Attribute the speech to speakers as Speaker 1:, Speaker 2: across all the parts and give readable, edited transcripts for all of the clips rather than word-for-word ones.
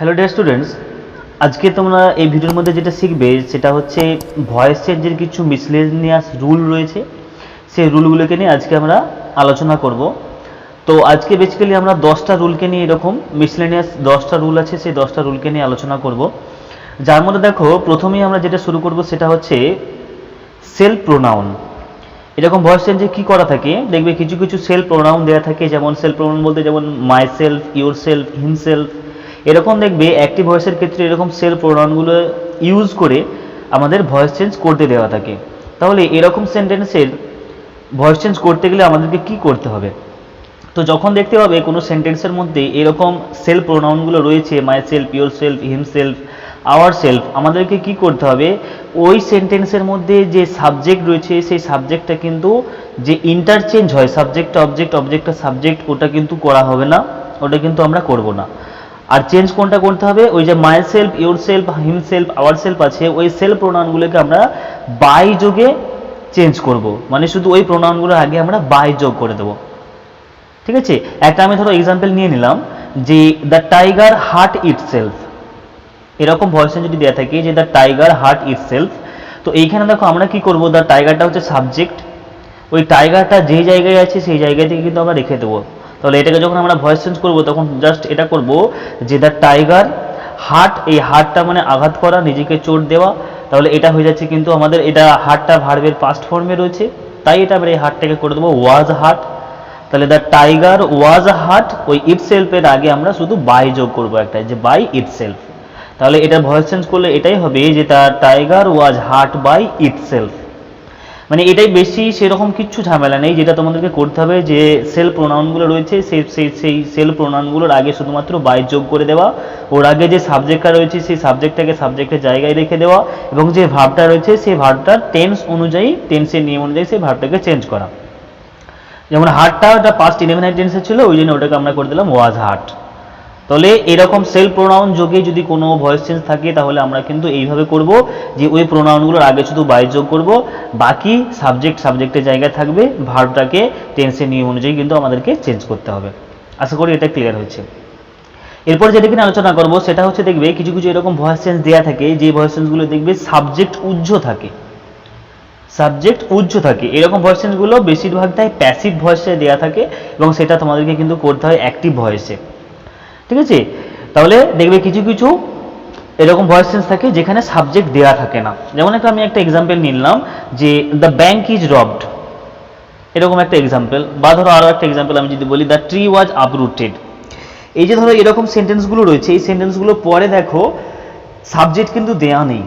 Speaker 1: Hello dear students, আজকে তোমরা এই ভিডিওর মধ্যে যেটা শিখবে সেটা হচ্ছে ভয়েস চেঞ্জের কিছু মিসলেনিয়াস রুল রয়েছে। সেই রুলগুলোকে নিয়ে আজকে আমরা আলোচনা করব। তো আজকে বেসিক্যালি আমরা 10টা রুলকে নিয়ে, এরকম মিসলেনিয়াস 10টা রুল আছে, সেই 10টা রুলকে নিয়ে আলোচনা করব। যার মধ্যে দেখো, প্রথমেই আমরা যেটা শুরু করব সেটা হচ্ছে সেলফ প্রোনাউন। এরকম ভয়েস চেঞ্জে কী করা থাকে, দেখবে কিছু কিছু সেলফ প্রোনাউন দেওয়া থাকে। যেমন সেলফ প্রোনাউন বলতে যেমন my self, your self, himself. এরকম দেখবে অ্যাক্টিভ ভয়েসের ক্ষেত্রে এরকম সেলফ প্রোনাউনগুলো ইউজ করে আমাদের ভয়েস চেঞ্জ করতে দেওয়া থাকে। তাহলে এরকম সেন্টেন্সের ভয়েস চেঞ্জ করতে গেলে আমাদেরকে কি করতে হবে? তো যখন দেখতে পাবে কোনো সেন্টেন্সের মধ্যে এরকম সেলফ প্রোনাউনগুলো রয়েছে, my self, your self, himself, our self, আমাদেরকে কি করতে হবে? ওই সেন্টেন্সের মধ্যে যে সাবজেক্ট রয়েছে সেই সাবজেক্টটা কিন্তু যে ইন্টারচেঞ্জ হয়, সাবজেক্টটা অবজেক্ট, অবজেক্টটা সাবজেক্ট, ওটা কিন্তু করা হবে না, ওটা কিন্তু আমরা করব না। আর চেঞ্জ কোনটা করতে হবে? ওই যে my self, your self, himself, our self আছে, ওই সেলফ প্রোনাউনগুলোকে আমরা বাই যোগে চেঞ্জ করব। মানে শুধু ওই প্রোনাউনগুলোর আগে আমরা বাই যোগ করে দেবো। ঠিক আছে, একটা আমি ধরো এক্সাম্পল নিয়ে নিলাম যে দ্য টাইগার হার্ট ইটসেলফ। এরকম ভয়েস যদি দেওয়া থাকে যে দ্য টাইগার হার্ট ইটসেলফ, তো এইখানে দেখো আমরা কি করব, দ্য টাইগারটা হচ্ছে সাবজেক্ট, ওই টাইগারটা যে জায়গায় আছে সেই জায়গা থেকে কিন্তু আমরা রেখে দেবো। তাহলে এটাকে যখন আমরা ভয়েস চেঞ্জ করবো তখন জাস্ট এটা করব যে দ্য টাইগার হার্ট, এই হার্টটা মানে আঘাত করা, নিজেকে চোট দেওয়া। তাহলে এটা হয়ে যাচ্ছে কিন্তু আমাদের, এটা হার্টটা ভার্বের পাস্ট ফর্মে রয়েছে, তাই এটা আমরা এই হার্টটাকে করে দেবো ওয়াজ হার্ট। তাহলে দ্য টাইগার ওয়াজ হার্ট, ওই ইটসেলফের আগে আমরা শুধু বাই যোগ করবো একটা, যে বাই ইটসেলফ। তাহলে এটা ভয়েস চেঞ্জ করলে এটাই হবে যে the tiger was hurt by itself. মানে এটাই বেশি সেরকম কিচ্ছু ঝামেলা নেই, যেটা তোমাদেরকে করতে হবে যে সেলফ প্রোনাউনগুলো রয়েছে সেই সেলফ প্রোনাউনগুলোর আগে শুধুমাত্র বাই যোগ করে দেওয়া, ওর আগে যে সাবজেক্টটা রয়েছে সেই সাবজেক্টটাকে সাবজেক্টের জায়গায় রেখে দেওয়া, এবং যে ভার্বটা রয়েছে সেই ভার্বটার টেন্স অনুযায়ী, টেন্সের নিয়ম অনুযায়ী সেই ভার্বটাকে চেঞ্জ করা। যেমন হার্টটা ওটা পাস্ট ইনডেফিনাইট টেন্সে ছিল, ওই জন্য ওটাকে আমরা করে দিলাম ওয়াজ হার্ট। তাহলে এরকম সেলফ প্রোনাউন যোগে যদি কোনো ভয়েস চেঞ্জ থাকে তাহলে আমরা কিন্তু এইভাবে করব যে ওই প্রোনাউনগুলোর আগে শুধু বাই যোগ করব, বাকি সাবজেক্টের জায়গায় থাকবে, ভার্বটাকে টেন্সের নিয়ম অনুযায়ী কিন্তু আমাদেরকে চেঞ্জ করতে হবে। আশা করি এটা ক্লিয়ার হয়েছে। এরপর যেটা কিনা আলোচনা করব সেটা হচ্ছে, দেখবে কিছু কিছু এরকম ভয়েস চেঞ্জ দেওয়া থাকে যে ভয়েস চেঞ্জগুলো দেখবে সাবজেক্ট উজ্জ্ব থাকে, সাবজেক্ট উজ্জ্ব থাকে। এরকম ভয়েস চেঞ্জগুলো বেশিরভাগটাই প্যাসিভ ভয়েসে দেওয়া থাকে, এবং সেটা তোমাদেরকে কিন্তু করতে হয় অ্যাক্টিভ ভয়েসে। ঠিক আছে, তাহলে দেখবে কিছু কিছু এরকম ভয়েস চেঞ্জ থাকে যেখানে সাবজেক্ট দেওয়া থাকে না। যেমন আমি একটা এক্সাম্পল নিলাম যে দ্য ব্যাংক ইজ রবড, এরকম একটা এক্সাম্পল। বা ধরো আরও একটা এক্সাম্পল আমি যদি বলি, দ্য ট্রি ওয়াজ আপরুটেড। এই যে ধরো এরকম সেন্টেন্সগুলো রয়েছে, এই সেন্টেন্সগুলো পরে দেখো সাবজেক্ট কিন্তু দেওয়া নেই,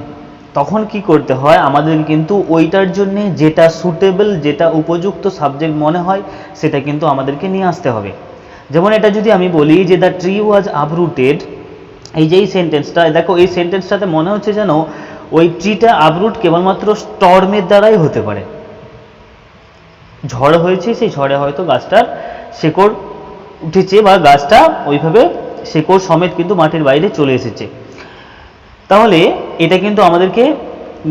Speaker 1: তখন কি করতে হয় আমাদের কিন্তু ওইটার জন্য যেটা সুটেবল, যেটা উপযুক্ত সাবজেক্ট মনে হয় সেটা কিন্তু আমাদেরকে নিয়ে আসতে হবে। যেমন এটা যদি আমি বলি যে দ্য ট্রি ওয়াজ আপরুটেড, এই যে এই সেন্টেন্সটা দেখো, এই সেন্টেন্সটাতে মনে হচ্ছে যেন ওই ট্রিটা আপরুট কেবলমাত্র স্টর্মের দ্বারাই হতে পারে। ঝড় হয়েছে, সেই ঝড়ে হয়তো গাছটার শেকড় উঠেছে, বা গাছটা ওইভাবে শেকড় সমেত কিন্তু মাটির বাইরে চলে এসেছে। তাহলে এটা কিন্তু আমাদেরকে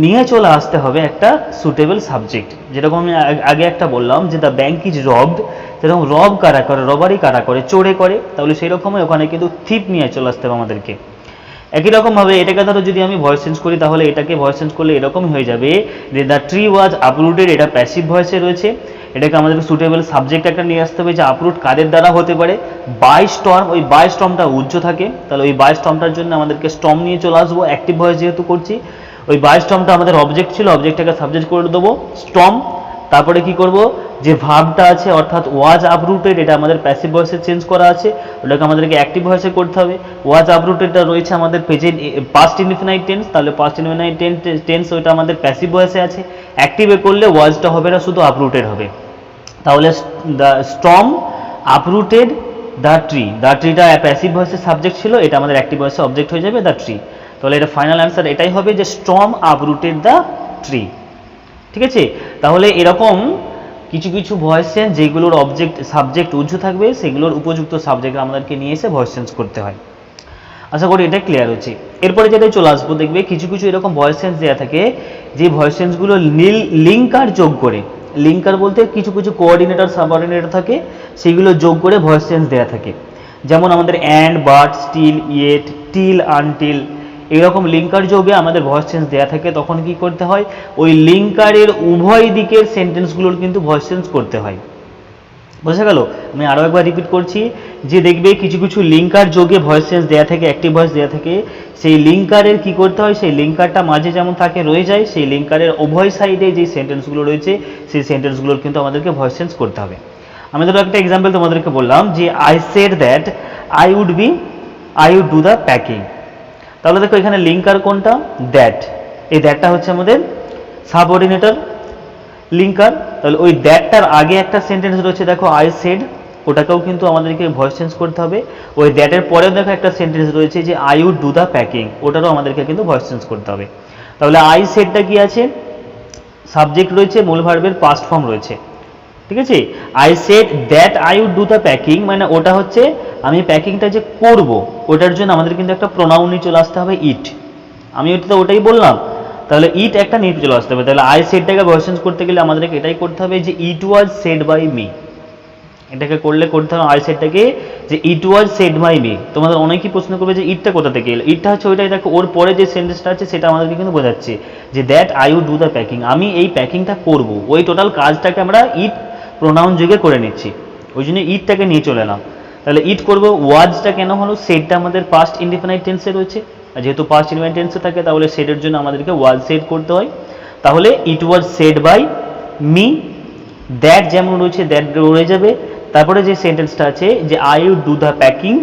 Speaker 1: নিয়ে চলে আসতে হবে একটা সুটেবল সাবজেক্ট। যেরকম আমি আগে একটা বললাম যে দ্য ব্যাংক ইজ রবড, যেরকম রব কারা করে, রবারি কারা করে, চোরে করে, তাহলে সেই রকমই ওখানে কিন্তু থিপ নিয়ে চলে আসতে হবে আমাদেরকে। একই রকমভাবে এটাকে ধরো যদি আমি ভয়েস চেঞ্জ করি, তাহলে এটাকে ভয়েস চেঞ্জ করলে এরকমই হয়ে যাবে যে দ্য ট্রি ওয়াজ আপরুটেড, এটা প্যাসিভ ভয়েসে রয়েছে, এটাকে আমাদেরকে সুটেবল সাবজেক্ট একটা নিয়ে আসতে হবে যে আপরুট কাদের দ্বারা হতে পারে, বাই স্টর্ম, ওই বাই স্টর্মটা উজ্জ্ব থাকে, তাহলে ওই বাই স্টর্মটার জন্য আমাদেরকে স্টর্ম নিয়ে চলে আসবো, অ্যাক্টিভ ভয়েস যেহেতু করছি। ওই বাই স্টর্মটা আমাদের অবজেক্ট ছিল, অবজেক্টটাকে সাবজেক্ট করে দেবো স্টর্ম। তারপরে কি করব, যে ভার্বটা আছে অর্থাৎ ওয়াজ আপরুটেড, এটা আমাদের প্যাসিভ ভয়েসে চেঞ্জ করা আছে, ওটাকে আমাদেরকে অ্যাক্টিভ ভয়েসে করতে হবে। ওয়াজ আপরুটেডটা রয়েছে আমাদের প্রেজেন্ট পাস্ট ইনডিফিনাইট টেন্স, তাহলে পাস্ট ইনডিফিনাইট টেন্স ওইটা আমাদের প্যাসিভ ভয়েসে আছে, অ্যাক্টিভে করলে ওয়াজটা হবে না, শুধু আপরুটেড হবে। তাহলে the storm uprooted the tree, the ট্রিটা প্যাসিভ ভয়েসের সাবজেক্ট ছিল, এটা আমাদের অ্যাক্টিভ ভয়েসে অবজেক্ট হয়ে যাবে দ্য ট্রি। তাহলে এটা ফাইনাল অ্যান্সার এটাই হবে যে স্টর্ম আপরুটেড দ্য ট্রি। ঠিক আছে, তাহলে এরকম কিছু কিছু ভয়েস চেঞ্জ যেগুলোর সাবজেক্ট উজ্জ্ব থাকবে সেগুলোর উপযুক্ত সাবজেক্ট আমাদেরকে নিয়ে এসে ভয়েস চেঞ্জ করতে হয়। আশা করি এটা ক্লিয়ার হচ্ছে। এরপরে যেটাই চলে আসবো, দেখবে কিছু কিছু এরকম ভয়েস চেঞ্জ দেওয়া থাকে যে ভয়েস চেঞ্জগুলো লিঙ্কার যোগ করে, লিঙ্কার বলতে কিছু কিছু কোঅর্ডিনেটর সাবঅর্ডিনেটর থাকে, সেগুলো যোগ করে ভয়েস চেঞ্জ দেওয়া থাকে। যেমন আমাদের and, but, still, yet, till, until, এরকম লিঙ্কার যোগে আমাদের ভয়েস চেঞ্জ দেওয়া থাকে, তখন কি করতে হয়, ওই লিঙ্কারের উভয় দিকের সেন্টেন্সগুলোর কিন্তু ভয়েস চেঞ্জ করতে হয়। বোঝা গেল? আমি আরও একবার রিপিট করছি যে দেখবে কিছু কিছু লিঙ্কার যোগে ভয়েস চেঞ্জ দেওয়া থাকে, অ্যাক্টিভ ভয়েস দেওয়া থাকে, সেই লিঙ্কারের কি করতে হয়, সেই লিঙ্কারটা মাঝে যেমন থাকে রয়ে যায়, সেই লিঙ্কারের উভয় সাইডে যে সেন্টেন্সগুলো রয়েছে সেই সেন্টেন্সগুলোর কিন্তু আমাদেরকে ভয়েস চেঞ্জ করতে হবে। আমি ধরো একটা এক্সাম্পল তোমাদেরকে বললাম যে I said that I would do the packing. তাহলে দেখো এখানে লিঙ্কার কোনটা, দ্যাট, এই দ্যাটটা হচ্ছে আমাদের সাবঅর্ডিনেটর লিঙ্কার। তাহলে ওই দ্যাটটার আগে একটা সেন্টেন্স রয়েছে দেখো আই সেড, ওটাকেও কিন্তু আমাদেরকে ভয়েস চেঞ্জ করতে হবে। ওই দ্যাটের পরেও দেখো একটা সেন্টেন্স রয়েছে যে I would do the packing, ওটারও আমাদেরকে কিন্তু ভয়েস চেঞ্জ করতে হবে। তাহলে আই সেডটা কি আছে, সাবজেক্ট রয়েছে, মূল ভার্বের পাস্ট ফর্ম রয়েছে, ঠিক আছে। I said that I would do the packing, মানে ওটা হচ্ছে আমি প্যাকিংটা যে করব ওটার জন্য আমাদের কিন্তু একটা প্রোনাউন নিয়ে চলে আসতে হবে, ইট। আমি ওটাই বললাম, তাহলে ইট একটা নিয়ে চলে আসতে হবে। তাহলে আই সেডটাকে ভয়েস চেঞ্জ করতে গেলে আমাদেরকে এটাই করতে হবে যে it was said by me, এটাকে করতে হবে আই সেডটাকে যে it was said by me. তোমাদের অনেকেই প্রশ্ন করবে যে ইটটা কোথা থেকে এলো, ইটটা হচ্ছে ওইটাই, দেখো ওর পরে যে সেন্টেন্সটা আছে সেটা আমাদেরকে কিন্তু বোঝাচ্ছে যে that I would do the packing, আমি এই প্যাকিংটা করব, ওই টোটাল কাজটাকে আমরা ইট প্রোনাউন যুগে করে নিচ্ছি, ওই জন্য ইটটাকে নিয়ে চলে এলাম। তাহলে ইট করবো, ওয়াজটা কেন হলো, সেডটা আমাদের পাস্ট ইনডিফিনাইট টেন্সে রয়েছে, আর যেহেতু পাস্ট ইনডিফিনাইট টেন্সে থাকে তাহলে সেডের জন্য আমাদেরকে ওয়াজ সেড করতে হয়। তাহলে it was said by me, that যেমন রয়েছে দ্যাট রয়ে যাবে। তারপরে যে সেন্টেন্সটা আছে যে I would do the packing,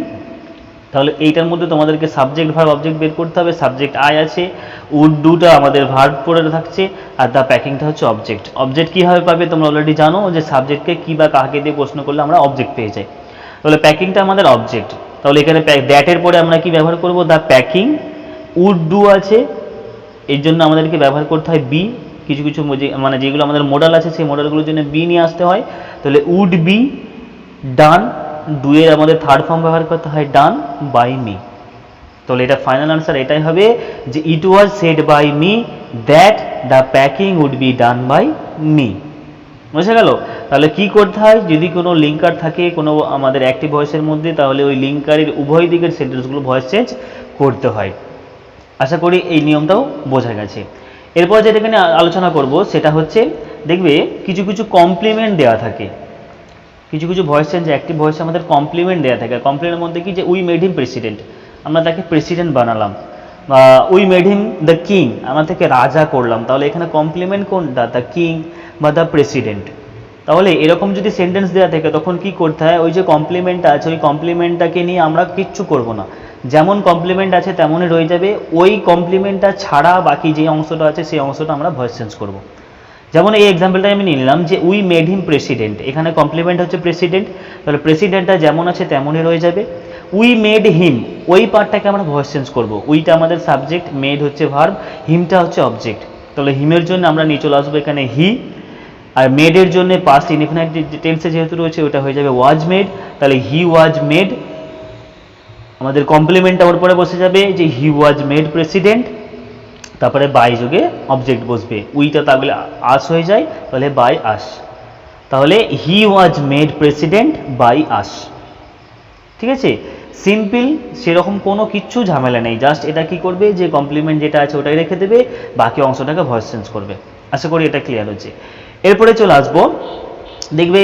Speaker 1: তাহলে এইটার মধ্যে তোমাদেরকে সাবজেক্ট ভার্ব অবজেক্ট বের করতে হবে। সাবজেক্ট আই আছে, উড ডুটা আমাদের ভার্ব পড়ে থাকছে, আর দ্য প্যাকিংটা হচ্ছে অবজেক্ট। অবজেক্ট কীভাবে পাবে তোমরা অলরেডি জানো যে সাবজেক্টকে কী বা কাকে দিয়ে প্রশ্ন করলে আমরা অবজেক্ট পেয়ে যাই। তাহলে প্যাকিংটা আমাদের অবজেক্ট। তাহলে এখানে দ্যাটের পরে আমরা কি ব্যবহার করব, দ্য প্যাকিং। উড ডু আছে, এর জন্য আমাদেরকে ব্যবহার করতে হয় বি। কিছু কিছু মানে যেগুলো আমাদের মডেল আছে সেই মডেলগুলোর জন্য বি নিয়ে আসতে হয়। তাহলে উড বি ডান, ডুয়ের আমাদের থার্ড ফর্ম ব্যবহার করতে হয় ডান বাই মি। তাহলে এটা ফাইনাল আনসার এটাই হবে যে it was said by me that the packing would be done by me. বুঝে গেল? তাহলে কি করতে হয়, যদি কোনো লিঙ্কার থাকে কোনো আমাদের অ্যাক্টিভ ভয়েসের মধ্যে, তাহলে ওই লিঙ্কারের উভয় দিকের সেন্টেন্সগুলো ভয়েস চেঞ্জ করতে হয়। আশা করি এই নিয়মটাও বোঝা গেছে। এরপর যেটা এখানে আলোচনা করব সেটা হচ্ছে, দেখবে কিছু কিছু কমপ্লিমেন্ট দেওয়া থাকে, কিছু কিছু ভয়েস চেঞ্জ অ্যাক্টিভ ভয়েসে আমাদের কমপ্লিমেন্ট দেওয়া থাকে। কমপ্লিমেন্টের মধ্যে কি, যে উই মেড হিম প্রেসিডেন্ট, আমরা তাকে প্রেসিডেন্ট বানালাম, বা we made him the king, আমরা তাকে রাজা করলাম। তাহলে এখানে কমপ্লিমেন্ট কোনটা, দ্য কিং বা দ্য প্রেসিডেন্ট। তাহলে এরকম যদি সেন্টেন্স দেওয়া থাকে তখন কি করতে হয়, ওই যে কমপ্লিমেন্টটা আছে ওই কমপ্লিমেন্টটাকে নিয়ে আমরা কিচ্ছু করব না, যেমন কমপ্লিমেন্ট আছে তেমনই রয়ে যাবে। ওই কমপ্লিমেন্টটা ছাড়া বাকি যে অংশটা আছে সেই অংশটা আমরা ভয়েস চেঞ্জ করব। যেমন এই এক্সাম্পলটা আমি নিয়ে নিলাম যে উই মেড হিম প্রেসিডেন্ট, এখানে কমপ্লিমেন্ট হচ্ছে প্রেসিডেন্ট, তাহলে প্রেসিডেন্টটা যেমন আছে তেমনই রয়ে যাবে। উই মেড হিম, ওই পার্টটাকে আমরা ভয়েস চেঞ্জ করব। উইটা আমাদের সাবজেক্ট, মেড হচ্ছে ভার্ব, হিমটা হচ্ছে অবজেক্ট। তাহলে হিমের জন্য আমরা নিয়ে চলে আসবো এখানে হি, আর মেডের জন্য পাস্ট ইনডিফিনাইট টেন্সে যেহেতু রয়েছে ওটা হয়ে যাবে ওয়াজ মেড। তাহলে হি ওয়াজ মেড, আমাদের কমপ্লিমেন্টটা ওর পরে বসে যাবে যে হি ওয়াজ মেড প্রেসিডেন্ট, তারপরে বাই যোগে অবজেক্ট বসবে, উইটা তাহলে আস হয়ে যায়, তাহলে বাই আস। তাহলে he was made president by us. ঠিক আছে, সিম্পল, সেরকম কোনো কিচ্ছু ঝামেলা নেই। জাস্ট এটা কি করবে, যে কমপ্লিমেন্ট যেটা আছে ওটাই রেখে দেবে, বাকি অংশটাকে ভয়েস চেঞ্জ করবে। আশা করি এটা ক্লিয়ার হচ্ছে। এরপরে চলে আসবো, দেখবে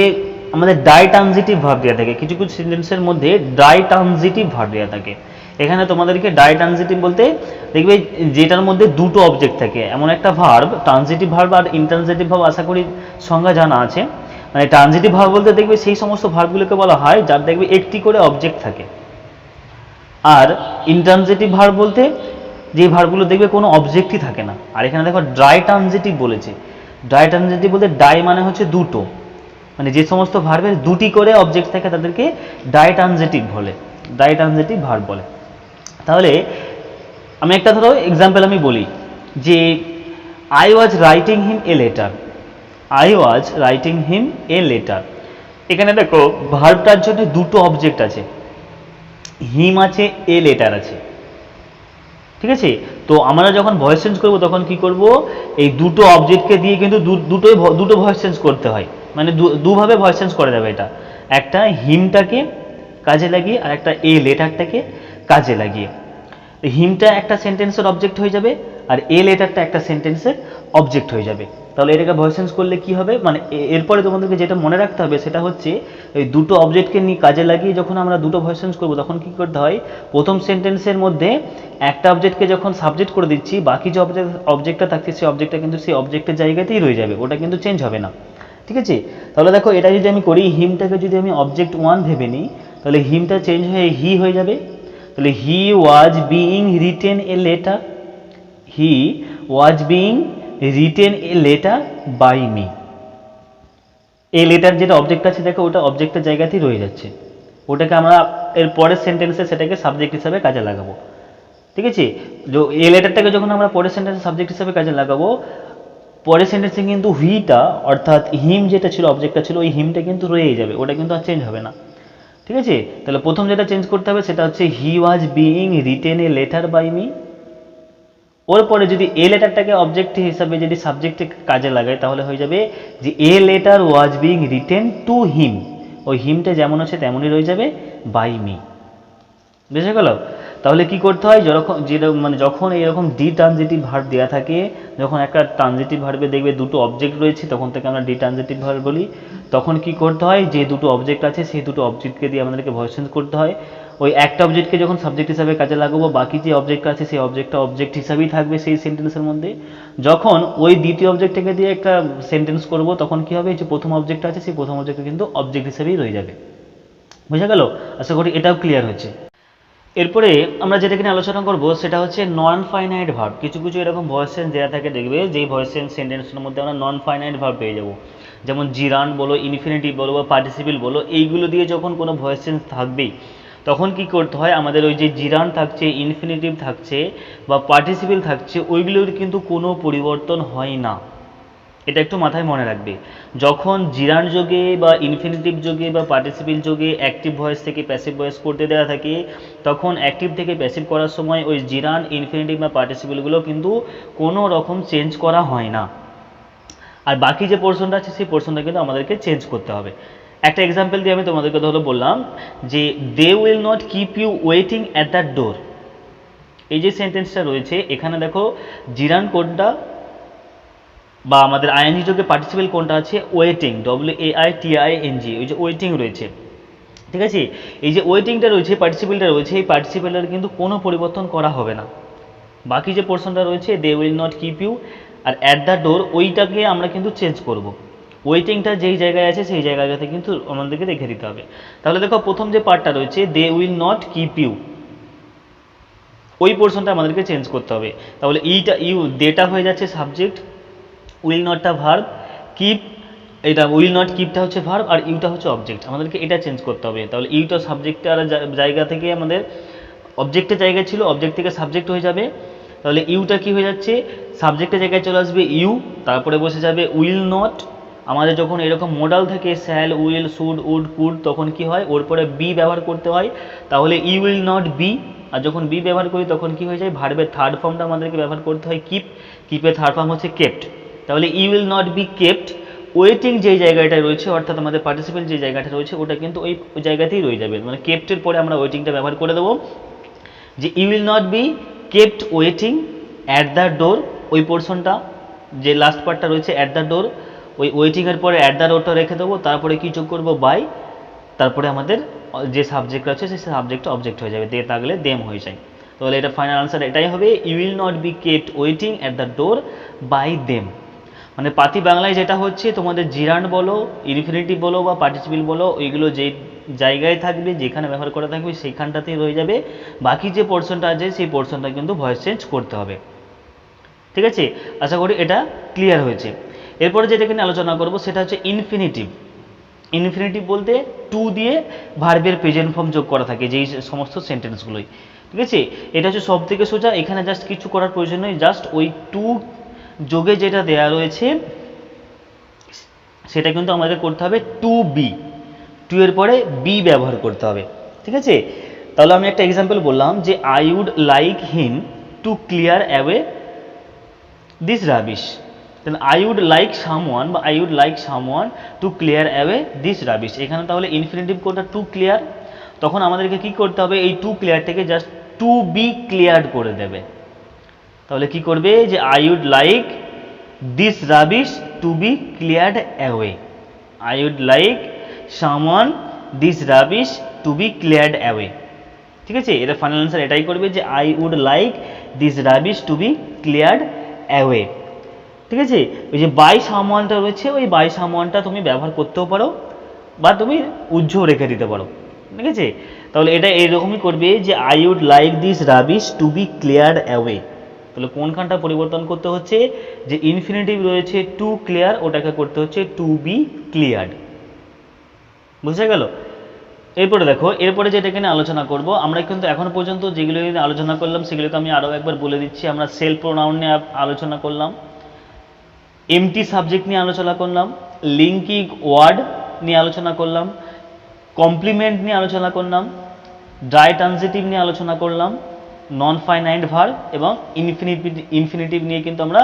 Speaker 1: আমাদের ডাই ট্রানজিটিভ ভার্ব দেওয়া থাকে, কিছু কিছু সেন্টেন্সের মধ্যে ডাই ট্রানজিটিভ ভার্ব দেওয়া থাকে। এখানে তোমাদেরকে ডাই ট্রানজিটিভ বলতে দেখবে যেটার মধ্যে দুটো অবজেক্ট থাকে এমন একটা ভার্ব, ট্রানজিটিভ ভার্ব আর ইনট্রানজিটিভ ভার্ব আশা করি সংজ্ঞা জানা আছে। মানে ট্রানজিটিভ ভার্ব বলতে দেখবে সেই সমস্ত ভার্বগুলোকে বলা হয় যার দেখবে একটি করে অবজেক্ট থাকে, আর ইনট্রানজিটিভ ভার্ব বলতে যে ভার্বগুলো দেখবে কোনো অবজেক্টই থাকে না। আর এখানে দেখো ডাই ট্রানজিটিভ বলেছে, ডাই ট্রানজিটিভ বলতে ডাই মানে হচ্ছে দুটো, মানে যে সমস্ত ভার্বের দুটি করে অবজেক্ট থাকে তাদেরকে ডাই ট্রানজিটিভ বলে, ডাই ট্রানজিটিভ ভার্ব বলে। তাহলে আমি একটা ধরো এক্সাম্পল আমি বলি যে I was writing him a letter, I was writing him a letter. এখানে দেখো ভার্বটার জন্য দুটো অবজেক্ট আছে, হিম আছে, এ লেটার আছে। ঠিক আছে, তো আমরা যখন ভয়েস চেঞ্জ করবো তখন কি করব, এই দুটো অবজেক্টকে দিয়ে কিন্তু দুটো ভয়েস চেঞ্জ করতে হয়, মানে দুভাবে ভয়েস চেঞ্জ করা যাবে এটা, একটা হিমটাকে কাজে লাগিয়ে আর একটা এ লেটারটাকে কাজে লাগিয়ে। হিমটা একটা সেন্টেন্সের অবজেক্ট হয়ে যাবে আর এ লেটারটা একটা সেন্টেন্সের অবজেক্ট হয়ে যাবে। তাহলে এটাকে ভয়েস চেঞ্জ করলে কি হবে, মানে এরপরে তোমাদেরকে যেটা মনে রাখতে হবে সেটা হচ্ছে এই দুটো অবজেক্টকে নিয়ে কাজে লাগিয়ে যখন আমরা দুটো ভয়েস চেঞ্জ করবো তখন কি করতে হয়, প্রথম সেন্টেন্সের মধ্যে একটা অবজেক্টকে যখন সাবজেক্ট করে দিচ্ছি বাকি যে অবজেক্টটা থাকছে সেই অবজেক্টটা কিন্তু সেই অবজেক্টের জায়গাতেই রয়ে যাবে, ওটা কিন্তু চেঞ্জ হবে না। ঠিক আছে, তাহলে দেখো এটা যদি আমি করি, হিমটাকে যদি আমি অবজেক্ট 1 ভেবে নিই তাহলে হিমটা চেঞ্জ হয়ে হি হয়ে যাবে। তাহলে he was being written a letter, he was being written a letter by me. এই লেটার যেটা অবজেক্ট আছে দেখো ওটা অবজেক্টের জায়গাতেই রয়ে যাচ্ছে, ওটাকে আমরা এর পরের সেন্টেন্সে সেটাকে সাবজেক্ট হিসাবে কাজে লাগাবো। ঠিক আছে, এই লেটারটাকে যখন আমরা পরের সেন্টেন্সে সাবজেক্ট হিসাবে কাজে লাগাবো, পরের সেন্টেন্সে কিন্তু হুইটা অর্থাৎ হিম যেটা ছিল অবজেক্টটা ছিল ওই হিমটা কিন্তু রয়েই যাবে, ওটা কিন্তু আর চেঞ্জ হবে না। ঠিক আছে, তাহলে প্রথম যেটা চেঞ্জ করতে হবে সেটা হচ্ছে he was being written a letter by me. ওর পরে যদি এ লেটারটাকে অবজেক্ট হিসাবে যদি সাবজেক্টে কাজে লাগাই তাহলে হয়ে যাবে যে a letter was being written to him, ওই হিমটা যেমন আছে তেমনই রয়ে যাবে বাই মি। বুঝে গেল? তাহলে কি করতে হয়, মানে যখন এরকম ডি ট্রানজিটিভ ভার্ব দেওয়া থাকে, যখন একটা ট্রানজিটিভ ভার্বে দেখবে দুটো অবজেক্ট রয়েছে তখন থেকে আমরা ডি ট্রানজিটিভ ভার্ব বলি, তখন কি করতে হয় যে দুটো অবজেক্ট আছে সেই দুটো অবজেক্টকে দিয়ে আমাদেরকে ভয়েস চেঞ্জ করতে হয়। ওই একটা অবজেক্টকে যখন সাবজেক্ট হিসাবে কাজে লাগাবো বাকি যে অবজেক্ট আছে সেই অবজেক্টটা অবজেক্ট হিসাবেই থাকবে সেই সেন্টেন্সের মধ্যে। যখন ওই দ্বিতীয় অবজেক্টটাকে দিয়ে একটা সেন্টেন্স করব তখন কি হবে, যে প্রথম অবজেক্ট আছে সেই প্রথম অবজেক্ট কিন্তু অবজেক্ট হিসাবেই রয়ে যাবে। বুঝে গেল? আশা করি এটাও ক্লিয়ার হয়েছে। এরপরে আমরা যেটা কিনে আলোচনা করব সেটা হচ্ছে নন ফাইনাইট ভার্ব। কিছু কিছু এরকম ভয়েস চেঞ্জ দেওয়া থাকে দেখবে, যেই ভয়েস চেঞ্জ সেন্টেন্সের মধ্যে আমরা নন ফাইনাইট ভার্ব পেয়ে যাব, যেমন জিরান বলো, ইনফিনিটিভ বলো বা পার্টিসিপল বলো, এইগুলো দিয়ে যখন কোনো ভয়েস চেঞ্জ থাকবেই তখন কি করতে হয়, আমাদের ওই যে জিরান থাকছে, ইনফিনিটিভ থাকছে বা পার্টিসিপল থাকছে ওইগুলোর কিন্তু কোনো পরিবর্তন হয় না। এটা একটু মাথায় মনে রাখবে, যখন জিরান যোগে বা ইনফিনিটিভ যোগে বা পার্টিসিপল যোগে অ্যাক্টিভ ভয়েস থেকে প্যাসিভ ভয়েস করতে দেওয়া থাকে, তখন অ্যাক্টিভ থেকে প্যাসিভ করার সময় ওই জিরান, ইনফিনিটিভ বা পার্টিসিপলগুলো কিন্তু কোনো রকম চেঞ্জ করা হয় না, আর বাকি যে পোর্শনটা আছে সেই পোর্শনটা কিন্তু আমাদেরকে চেঞ্জ করতে হবে। একটা এক্সাম্পল দিয়ে আমি তোমাদেরকে ধরো বললাম যে they will not keep you waiting at the door. এই যে সেন্টেন্সটা রয়েছে এখানে দেখো জিরান কোনটা বা আমাদের আইএনজি যোগে পার্টিসিপল কোনটা আছে, ওয়েটিং, WAITING, ওই যে ওয়েটিং রয়েছে। ঠিক আছে, এই যে ওয়েটিংটা রয়েছে, পার্টিসিপলটা রয়েছে, এই পার্টিসিপলটার কিন্তু কোনো পরিবর্তন করা হবে না। বাকি যে পোর্শনটা রয়েছে they will not keep you আর অ্যাট দ্য ডোর, ওইটাকে আমরা কিন্তু চেঞ্জ করব। ওয়েটিংটা যেই জায়গায় আছে সেই জায়গাতে কিন্তু আমাদেরকে রেখে দিতে হবে। তাহলে দেখো প্রথম যে পার্টটা রয়েছে they will not keep you, ওই পোর্শনটা আমাদেরকে চেঞ্জ করতে হবে। তাহলে দেটা হয়ে যাচ্ছে সাবজেক্ট, উইল নটটা ভার্ব, কিপ, এটা উইল নট কিপটা হচ্ছে ভার্ব আর ইউটা হচ্ছে অবজেক্ট, আমাদেরকে এটা চেঞ্জ করতে হবে। তাহলে ইউটা সাবজেক্টের জায়গা থেকে আমাদের অবজেক্টের জায়গায় ছিল, অবজেক্ট থেকে সাবজেক্ট হয়ে যাবে। তাহলে ইউটা কি হয়ে যাচ্ছে, সাবজেক্টের জায়গায় চলে আসবে ইউ, তারপরে বসে যাবে উইল নট। আমাদের যখন এরকম মোডাল থেকে shall, will, should, would, could, তখন কি হয় ওর পরে বি ব্যবহার করতে হয়, তাহলে ইউ উইল নট বি। আর যখন বি ব্যবহার করি তখন কি হয়ে যায়, ভার্বের থার্ড ফর্মটা আমাদেরকে ব্যবহার করতে হয় কিপ, কিপের থার্ড ফর্ম হচ্ছে কেপ্ট। তাহলে you will not be kept, waiting যেই জায়গাটা রয়েছে অর্থাৎ আমাদের পার্টিসিপেল যে জায়গাটা রয়েছে ওটা কিন্তু ওই জায়গাতেই রয়ে যাবে, মানে কেপ্টের পরে আমরা ওয়েটিংটা ব্যবহার করে দেবো, যে you will not be kept waiting at the door, ওই পোর্শনটা যে লাস্ট পার্টটা রয়েছে অ্যাট দ্য ডোর, ওই ওয়েটিংয়ের পরে অ্যাট দ্য ডোরটা রেখে দেবো, তারপরে কি যোগ করবো বাই, তারপরে আমাদের যে সাবজেক্ট আছে সেই সাবজেক্টটা অবজেক্ট হয়ে যাবে, দে থাকলে দেম হয়ে যায়। তাহলে এটা ফাইনাল আনসার এটাই হবে, you will not be kept waiting at the door by them. মানে পাতি বাংলায় যেটা হচ্ছে তোমাদের জিরান বলো, ইনফিনিটিভ বলো বা পার্টিসিপল বলো, ওইগুলো যে জায়গায় থাকবে যেখানে ব্যবহার করা থাকবে সেইখানটাতেই রয়ে যাবে, বাকি যে পোর্শনটা আছে সেই পোর্শনটা কিন্তু ভয়েস চেঞ্জ করতে হবে। ঠিক আছে, আশা করি এটা ক্লিয়ার হয়েছে। এরপরে যেটা কিনে আলোচনা করব সেটা হচ্ছে ইনফিনিটিভ। ইনফিনিটিভ বলতে টু দিয়ে ভার্বের প্রেজেন্ট ফর্ম যোগ করা থাকে যেই সমস্ত সেন্টেন্সগুলোই। ঠিক আছে, এটা হচ্ছে সব থেকে সোজা, এখানে জাস্ট কিছু করার প্রয়োজন নেই, জাস্ট ওই টু যোগে যেটা দেয়া রয়েছে সেটা কিন্তু আমাদের করতে হবে টু বি, টু এর পরে বি ব্যবহার করতে হবে। ঠিক আছে, তাহলে আমি একটা এক্সাম্পল বললাম যে I would like him to clear away this rubbish. তাহলে আই উড লাইক সামওয়ান বা I would like someone to clear away this rubbish, এখানে তাহলে ইনফিনিটিভ কোনটা, টু ক্লিয়ার। তখন আমাদেরকে কি করতে হবে, এই টু ক্লিয়ারটাকে জাস্ট টু বি ক্লিয়ার্ড করে দেবে। তাহলে কি করবে যে I would like this rubbish to be cleared away, I would like someone this rubbish to be cleared away. ঠিক আছে, এটা ফাইনাল অ্যান্সার এটাই করবে যে I would like this rubbish to be cleared away. ঠিক আছে, ওই যে বাই সামওয়ানটা রয়েছে, ওই বাই সামওয়ানটা তুমি ব্যবহার করতেও পারো বা তুমি উজ্জ্ব রেখে দিতে পারো। ঠিক আছে, তাহলে এটা এরকমই করবে যে I would like this rubbish to be cleared away. তাহলে কোনখানটা পরিবর্তন করতে হচ্ছে, যে ইনফিনিটিভ রয়েছে টু ক্লিয়ার, ওটাকে করতে হচ্ছে টু বি ক্লিয়ার্ড। বুঝে গেল? এরপরে দেখো, এরপরে যেটাকে নিয়ে আলোচনা করব, আমরা কিন্তু এখন পর্যন্ত যেগুলো নিয়ে আলোচনা করলাম সেগুলোকে আমি আরও একবার বলে দিচ্ছি। আমরা সেলফ প্রোনাউন নিয়ে আলোচনা করলাম, এমটি সাবজেক্ট নিয়ে আলোচনা করলাম, লিঙ্কিং ওয়ার্ড নিয়ে আলোচনা করলাম, কমপ্লিমেন্ট নিয়ে আলোচনা করলাম, ড্রাই ট্রানজিটিভ নিয়ে আলোচনা করলাম, নন ফাইনাইট ভার্ব এবং ইনফিনিটিভ নিয়ে কিন্তু আমরা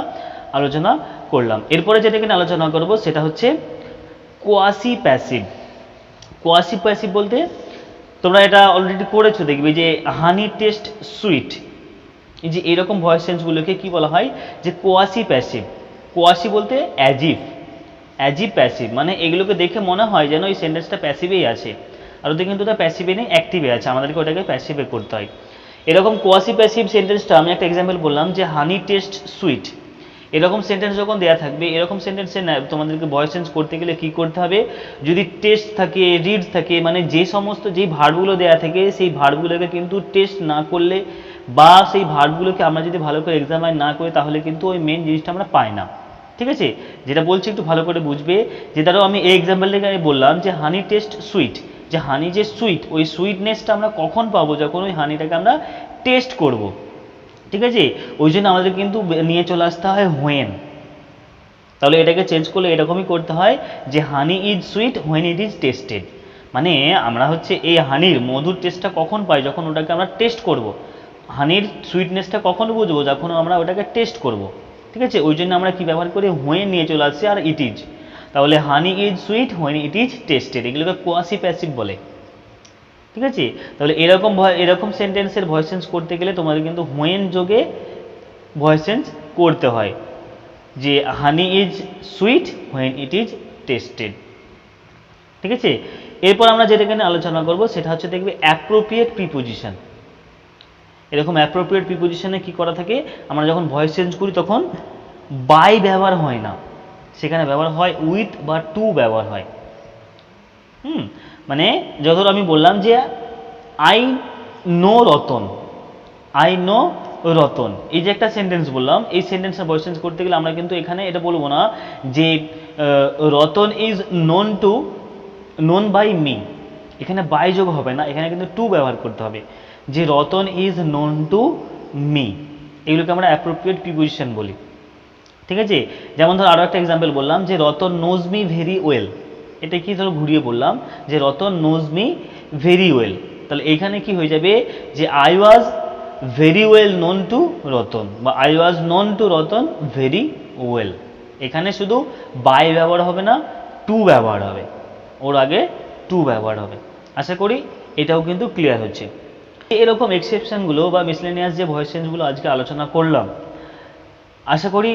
Speaker 1: আলোচনা করলাম। এরপরে যেটাকে নিয়ে আলোচনা করব সেটা হচ্ছে কোয়াসি প্যাসিভ। কোয়াসি প্যাসিভ বলতে তোমরা এটা অলরেডি করেছো, দেখবে যে হানি টেস্ট সুইট, এই যে এরকম ভয়েস চেঞ্জগুলোকে কি বলা হয়, যে কোয়াসি প্যাসিভ। কোয়াসি বলতে অ্যাজিভ, অ্যাজিভ প্যাসিভ, মানে এগুলোকে দেখে মনে হয় যেন এই সেন্টেন্সটা প্যাসিভেই আছে, আর ওদের কিন্তু ওটা প্যাসিভে নেই, অ্যাক্টিভে আছে, আমাদেরকে ওটাকে প্যাসিভে করতে হয়। এরকম কোয়াসি প্যাসিভ সেন্টেন্সটা আমি একটা এক্সাম্পল বললাম যে হানি টেস্ট সুইট, এরকম সেন্টেন্স যখন দেওয়া থাকবে, এরকম সেন্টেন্সে তোমাদেরকে ভয়েস চেঞ্জ করতে গেলে কি করতে হবে, যদি টেস্ট থাকে, রিড থাকে, মানে যে সমস্ত যেই ভার্বগুলো দেওয়া থাকে সেই ভার্বগুলোকে কিন্তু টেস্ট না করলে বা সেই ভার্বগুলোকে আমরা যদি ভালো করে এক্সামাইন না করি তাহলে কিন্তু ওই মেন জিনিসটা আমরা পাই না। ঠিক আছে, যেটা বলছি একটু ভালো করে বুঝবে, যে ধরো আমি এই এক্সাম্পলটাকে আমি বললাম যে হানি টেস্ট সুইট, যে হানি যে সুইট, ওই সুইটনেসটা আমরা কখন পাবো, যখন ওই হানিটাকে আমরা টেস্ট করব। ঠিক আছে, ওই জন্য আমাদের কিন্তু নিয়ে চলে আসতে হয় হোয়েন। তাহলে এটাকে চেঞ্জ করলে এরকমই করতে হয় যে হানি is sweet when it is tested, মানে আমরা হচ্ছে এই হানির মধুর টেস্টটা কখন পাই, যখন ওটাকে আমরা টেস্ট করব। হানির সুইটনেসটা কখন বুঝবো, যখন আমরা ওটাকে টেস্ট করব। ঠিক আছে, ওই জন্য আমরা কি ব্যবহার করি, হোয়েন নিয়ে চলে আসছি আর ইট ইজ। তাহলে honey is sweet when it is tasted, এগুলোকে কোয়াসি প্যাসিভ বলে। ঠিক আছে, তাহলে এরকম সেন্টেন্সের ভয়েস চেঞ্জ করতে গেলে তোমাদের কিন্তু হোয়েন যোগে ভয়েস চেঞ্জ করতে হয়, যে হানি is sweet when it is tested. ঠিক আছে, এরপর আমরা যেটাকে নিয়ে আলোচনা করব সেটা হচ্ছে দেখবে অ্যাপ্রোপ্রিয়েট প্রিপোজিশন। এরকম অ্যাপ্রোপ্রিয়েট প্রিপোজিশনে কি করা থাকে, আমরা যখন ভয়েস চেঞ্জ করি তখন বাই ব্যবহার হয় না, সেখানে ব্যবহার হয় উইথ বা টু ব্যবহার হয়। মানে যখন আমি বললাম যে I know Ratan, I know Ratan, এই যে একটা সেন্টেন্স বললাম, এই সেন্টেন্সটা ভয়েস চেঞ্জ করতে গেলে আমরা কিন্তু এখানে এটা বলবো না যে Ratan is known by me, এখানে বাই যোগ হবে না, এখানে কিন্তু টু ব্যবহার করতে হবে, যে Ratan is known to me. এগুলোকে আমরা অ্যাপ্রোপ্রিয়েট প্রিপোজিশন বলি। ঠিক আছে, যেমন ধর আরও একটা এক্সাম্পল বললাম যে Ratan knows me very well, এটা কি ধরো ঘুরিয়ে বললাম যে Ratan knows me very well, তাহলে এখানে কি হয়ে যাবে যে I was very well known to Ratan, বা I was known to Ratan very well. এখানে শুধু বাই ব্যবহার হবে না, টু ব্যবহার হবে, ওর আগে টু ব্যবহার হবে। আশা করি এটাও কিন্তু ক্লিয়ার হচ্ছে। এরকম এক্সেপশনগুলো বা মিসলেনিয়াস যে ভয়েস চেঞ্জগুলো আজকে আলোচনা করলাম, আশা করি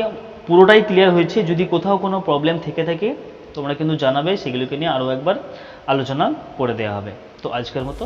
Speaker 1: পুরোটাই ক্লিয়ার হয়েছে। যদি কোথাও কোনো প্রবলেম থেকে থাকে তোমরা কিন্তু জানাবে, সেগুলোকে নিয়ে আরও একবার আলোচনা করে দেওয়া হবে। তো আজকের মতো